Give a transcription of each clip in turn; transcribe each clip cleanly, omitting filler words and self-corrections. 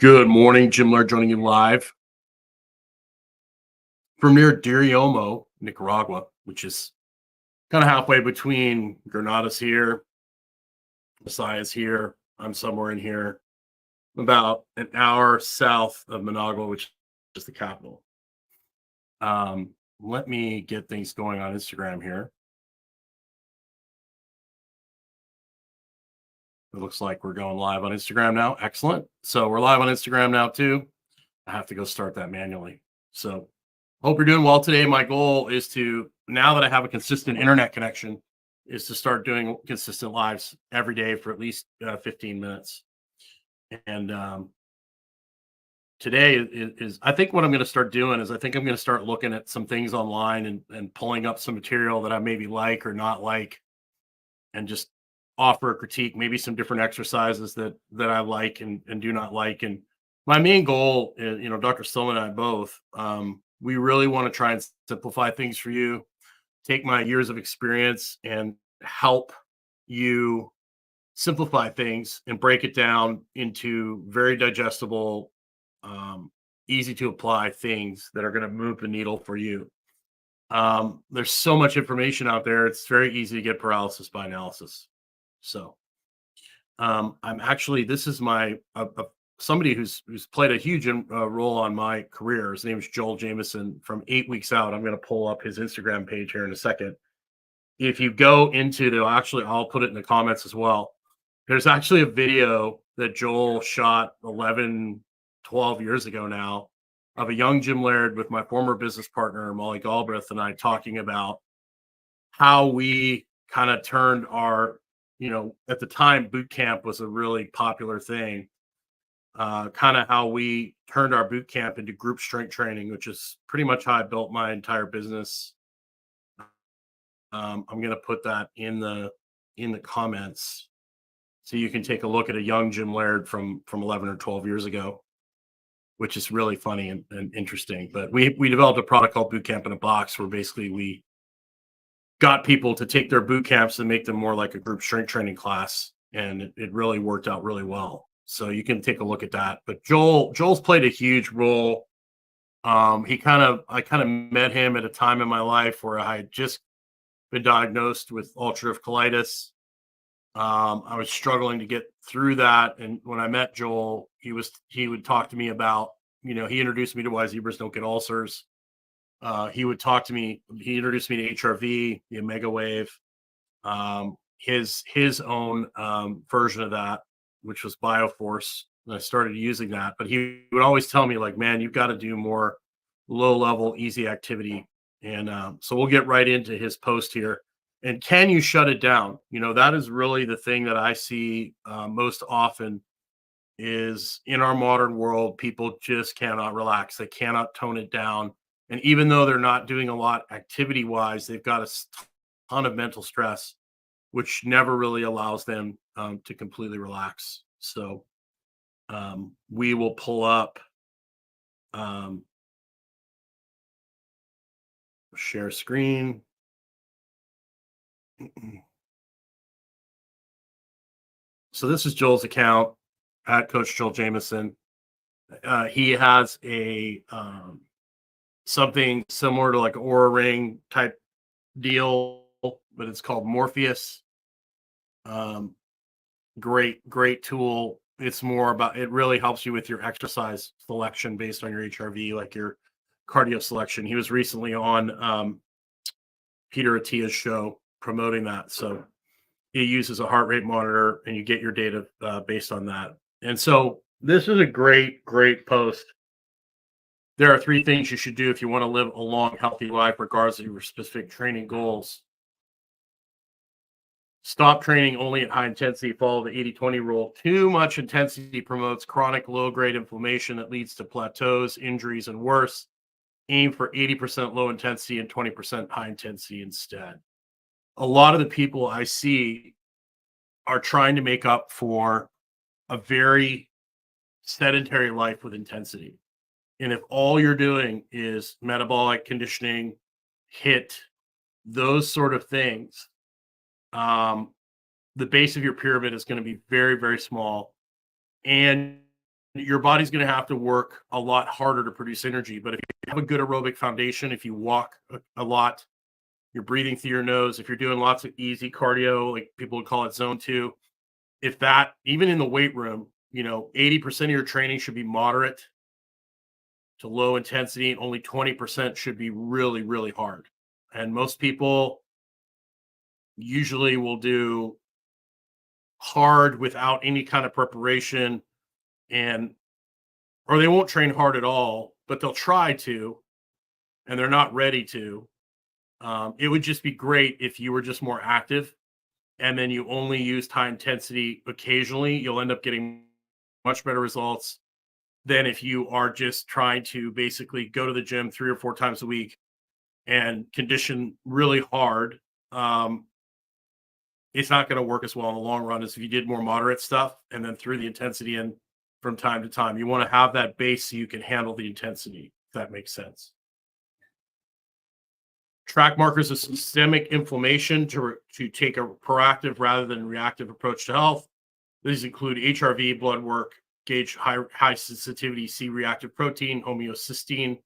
Good morning, Jim Laird joining you live from near Diriomo, Nicaragua, which is kind of halfway between Granada's here, Messiah's here. I'm somewhere in here, about an hour south of Managua, which is the capital. Let me get things going on Instagram here. It looks like we're going live on Instagram now. Excellent. So we're live on Instagram now too. I have to go start that manually. So hope you're doing well today. My goal is to, now that I have a consistent internet connection, is to start doing consistent lives every day for at least 15 minutes. And today is, I think what I'm going to start doing is I think I'm going to start looking at some things online and pulling up some material that I maybe like or not like, and just offer a critique, maybe some different exercises that I like and do not like. And my main goal is, Dr. Stillman and I both, we really want to try and simplify things for you, take my years of experience and help you simplify things and break it down into very digestible, easy to apply things that are going to move the needle for you. There's so much information out there. It's very easy to get paralysis by analysis. So I'm actually, this is my somebody who's played a huge role on my career. His name is Joel Jameson from 8 Weeks Out. I'm going to pull up his Instagram page here in a second. If you go into the, actually, I'll put it in the comments as well. There's actually a video that Joel shot 11, 12 years ago now of a young Jim Laird with my former business partner, Molly Galbraith, and I talking about how we kind of turned our, at the time, boot camp was a really popular thing. Kind of how we turned our boot camp into group strength training, which is pretty much how I built my entire business. I'm going to put that in the comments so you can take a look at a young Jim Laird from 11 or 12 years ago, which is really funny and interesting. But we developed a product called Boot Camp in a Box, where basically we got people to take their boot camps and make them more like a group strength training class, and it really worked out really well. So you can take a look at that. But Joel's played a huge role. I kind of met him at a time in my life where I had just been diagnosed with ulcerative colitis. I was struggling to get through that, and when I met Joel, he would talk to me about, he introduced me to why zebras don't get ulcers. He introduced me to HRV, the Omega Wave, his own version of that, which was Bioforce. And I started using that, but he would always tell me, like, man, you've got to do more low level, easy activity. And so we'll get right into his post here. And can you shut it down? That is really the thing that I see most often is in our modern world, people just cannot relax. They cannot tone it down. And even though they're not doing a lot activity wise, they've got a ton of mental stress, which never really allows them to completely relax. So we will pull up, share screen. So this is Joel's account at Coach Joel Jameson. He has a something similar to like Aura Ring type deal, but it's called Morpheus. Great tool. It's more about, it really helps you with your exercise selection based on your HRV, like your cardio selection. He was recently on Peter Attia's show promoting that. So he uses a heart rate monitor and you get your data based on that. And so this is a great post. There are 3 things you should do if you want to live a long, healthy life, regardless of your specific training goals. Stop training only at high intensity. Follow the 80-20 rule. Too much intensity promotes chronic low-grade inflammation that leads to plateaus, injuries, and worse. Aim for 80% low intensity and 20% high intensity instead. A lot of the people I see are trying to make up for a very sedentary life with intensity. And if all you're doing is metabolic conditioning, HIIT, those sort of things, the base of your pyramid is going to be very, very small, and your body's going to have to work a lot harder to produce energy. But if you have a good aerobic foundation, if you walk a lot, you're breathing through your nose, if you're doing lots of easy cardio, like people would call it zone 2, if that, even in the weight room, 80% of your training should be moderate to low intensity, and only 20% should be really, really hard. And most people usually will do hard without any kind of preparation, and or they won't train hard at all, but they'll try to, and they're not ready to. It would just be great if you were just more active, and then you only used high intensity occasionally. You'll end up getting much better results than if you are just trying to basically go to the gym 3 or 4 times a week and condition really hard. It's not going to work as well in the long run as if you did more moderate stuff and then threw the intensity in from time to time. You want to have that base so you can handle the intensity, if that makes sense. Track markers of systemic inflammation to take a proactive rather than reactive approach to health. These include HRV blood work, gauge high sensitivity C-reactive protein, homeocysteine,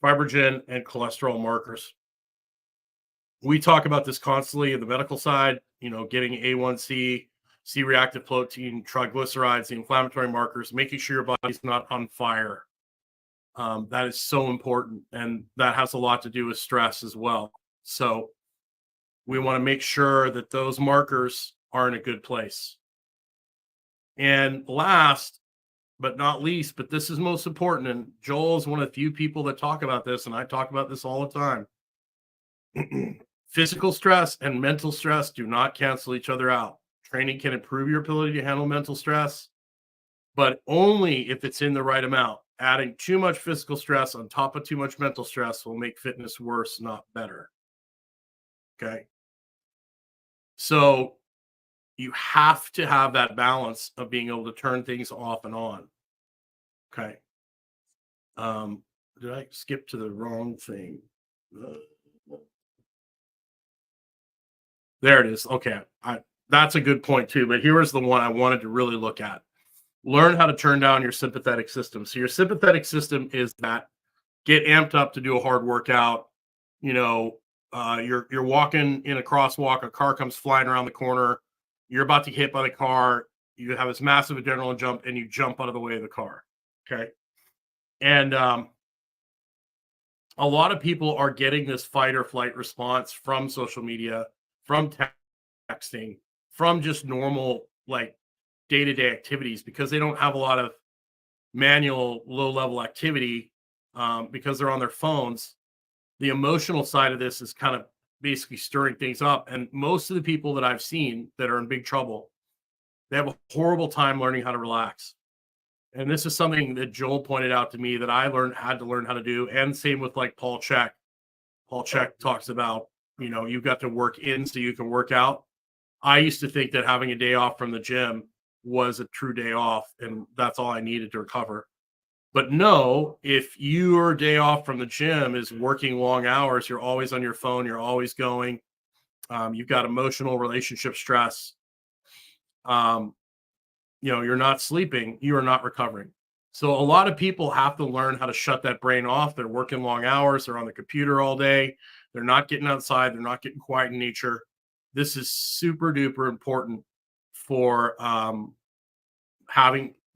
fibrogen, and cholesterol markers. We talk about this constantly in the medical side, getting A1C, C-reactive protein, triglycerides, the inflammatory markers, making sure your body's not on fire. That is so important, and that has a lot to do with stress as well. So we want to make sure that those markers are in a good place. And last but not least, but this is most important, and Joel is one of the few people that talk about this, and I talk about this all the time. Physical stress and mental stress do not cancel each other out. Training can improve your ability to handle mental stress, but only if it's in the right amount. Adding too much physical stress on top of too much mental stress will make fitness worse, not better. Okay. So you have to have that balance of being able to turn things off and on. Okay. Did I skip to the wrong thing? There it is. Okay. That's a good point too, but here is the one I wanted to really look at. Learn how to turn down your sympathetic system. So your sympathetic system is that get amped up to do a hard workout. You're walking in a crosswalk, a car comes flying around the corner, you're about to get hit by the car, you have this massive adrenaline jump, and you jump out of the way of the car. Okay. And a lot of people are getting this fight or flight response from social media, from texting, from just normal, like, day-to-day activities, because they don't have a lot of manual low-level activity, because they're on their phones. The emotional side of this is kind of basically stirring things up, and most of the people that I've seen that are in big trouble, they have a horrible time learning how to relax. And this is something that Joel pointed out to me that I had to learn how to do, and same with like Paul Chek. Paul Chek talks about, you've got to work in so you can work out. I used to think that having a day off from the gym was a true day off, and that's all I needed to recover. But no, if your day off from the gym is working long hours, you're always on your phone, you're always going, you've got emotional relationship stress, you're not sleeping, you are not recovering. So a lot of people have to learn how to shut that brain off. They're working long hours, they're on the computer all day, they're not getting outside, they're not getting quiet in nature. This is super duper important for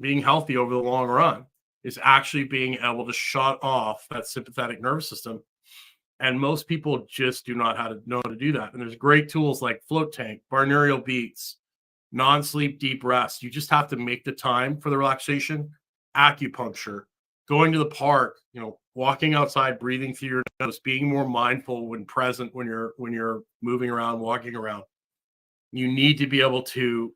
being healthy over the long run, is actually being able to shut off that sympathetic nervous system. And most people just do not know how to do that. And there's great tools like float tank, binaural beats, non-sleep deep rest. You just have to make the time for the relaxation. Acupuncture, going to the park, walking outside, breathing through your nose, being more mindful when present, when you're moving around, walking around. You need to be able to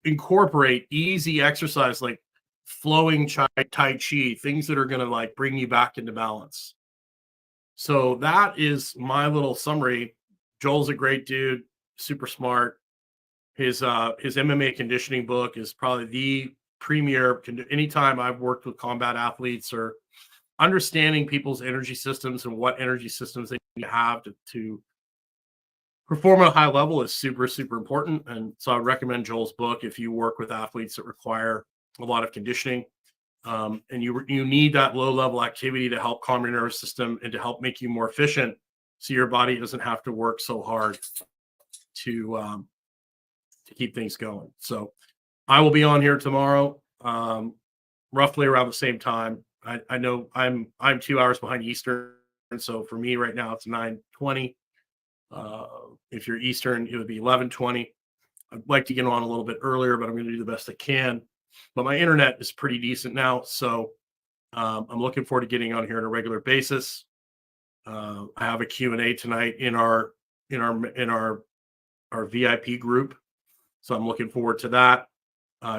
incorporate easy exercise like flowing tai chi, things that are going to like bring you back into balance. So that is my little summary. Joel's a great dude, super smart. His MMA conditioning book is probably the premier. Anytime I've worked with combat athletes or understanding people's energy systems and what energy systems they need to have to perform at a high level is super, super important. And so I recommend Joel's book if you work with athletes that require a lot of conditioning. And you need that low level activity to help calm your nervous system and to help make you more efficient, so your body doesn't have to work so hard to keep things going. So I will be on here tomorrow, roughly around the same time. I know I'm 2 hours behind Eastern, and so for me right now it's 9:20. If you're Eastern, it would be 11:20. I'd like to get on a little bit earlier, but I'm going to do the best I can. But my internet is pretty decent now, so I'm looking forward to getting on here on a regular basis. I have a Q&A tonight in our VIP group, so I'm looking forward to that.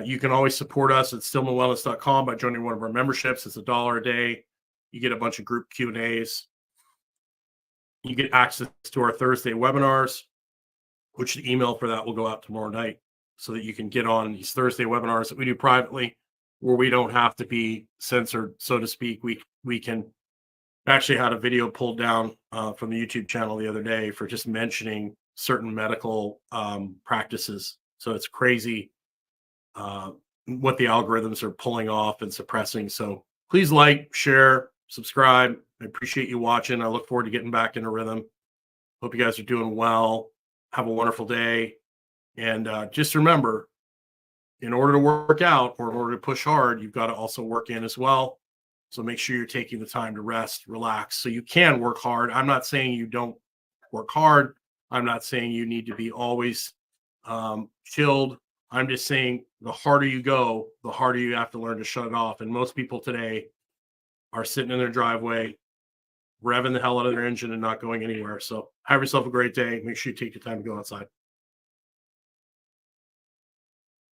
You can always support us at stillmanwellness.com by joining one of our memberships. It's $1 a day. You get a bunch of group Q&As. You get access to our Thursday webinars, which the email for that will go out tomorrow night, so that you can get on these Thursday webinars that we do privately, where we don't have to be censored, so to speak. We can actually had a video pulled down from the YouTube channel the other day for just mentioning certain medical practices. So it's crazy what the algorithms are pulling off and suppressing. So please like, share, subscribe. I appreciate you watching. I look forward to getting back in a rhythm. Hope you guys are doing well. Have a wonderful day. And just remember, in order to work out or in order to push hard, you've got to also work in as well. So make sure you're taking the time to rest, relax, so you can work hard. I'm not saying you don't work hard. I'm not saying you need to be always chilled. I'm just saying the harder you go, the harder you have to learn to shut it off. And most people today are sitting in their driveway, revving the hell out of their engine and not going anywhere. So have yourself a great day. Make sure you take the time to go outside.